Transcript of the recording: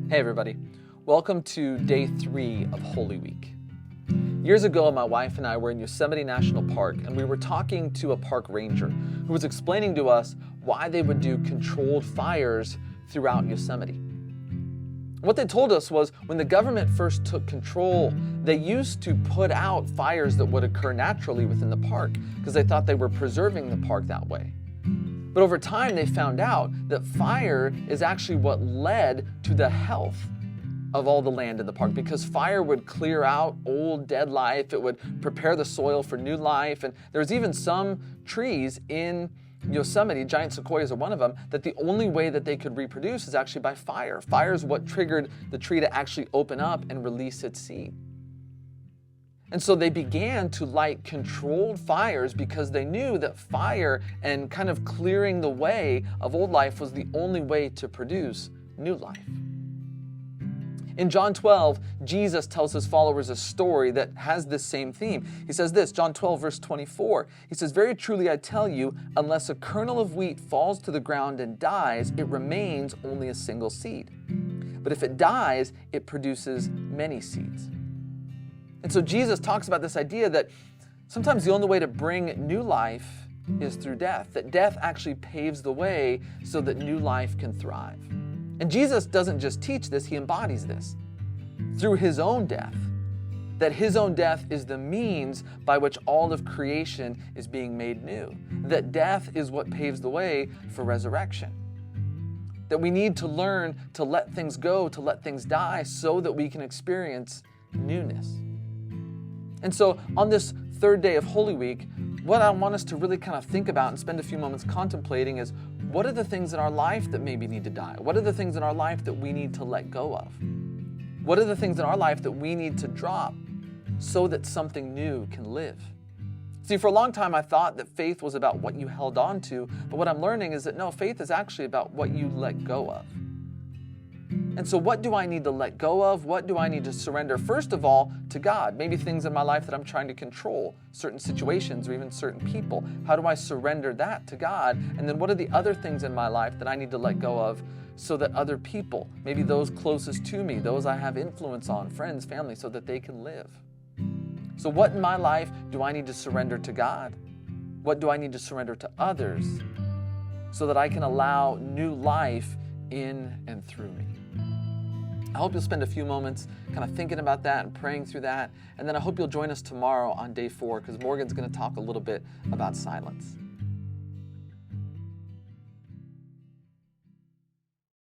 Hey everybody, welcome to day 3 of Holy Week. Years ago, my wife and I were in Yosemite National Park, and we were talking to a park ranger who was explaining to us why they would do controlled fires throughout Yosemite. What they told us was when the government first took control, they used to put out fires that would occur naturally within the park because they thought they were preserving the park that way. But over time, they found out that fire is actually what led to the health of all the land in the park, because fire would clear out old dead life, it would prepare the soil for new life, and there's even some trees in Yosemite, giant sequoias are one of them, that the only way that they could reproduce is actually by fire. Fire is what triggered the tree to actually open up and release its seed. And so they began to light controlled fires because they knew that fire and kind of clearing the way of old life was the only way to produce new life. In John 12, Jesus tells his followers a story that has this same theme. He says this, John 12, verse 24. He says, "Very truly I tell you, unless a kernel of wheat falls to the ground and dies, it remains only a single seed. But if it dies, it produces many seeds." And so Jesus talks about this idea that sometimes the only way to bring new life is through death, that death actually paves the way so that new life can thrive. And Jesus doesn't just teach this, he embodies this through his own death, that his own death is the means by which all of creation is being made new, that death is what paves the way for resurrection, that we need to learn to let things go, to let things die so that we can experience newness. And so on this third day of Holy Week, what I want us to really kind of think about and spend a few moments contemplating is, what are the things in our life that maybe need to die? What are the things in our life that we need to let go of? What are the things in our life that we need to drop so that something new can live? See, for a long time I thought that faith was about what you held on to, but what I'm learning is that no, faith is actually about what you let go of. And so what do I need to let go of? What do I need to surrender? First of all, to God. Maybe things in my life that I'm trying to control, certain situations or even certain people. How do I surrender that to God? And then what are the other things in my life that I need to let go of so that other people, maybe those closest to me, those I have influence on, friends, family, so that they can live? So what in my life do I need to surrender to God? What do I need to surrender to others so that I can allow new life in and through me? I hope you'll spend a few moments kind of thinking about that and praying through that. And then I hope you'll join us tomorrow on day 4, because Morgan's going to talk a little bit about silence.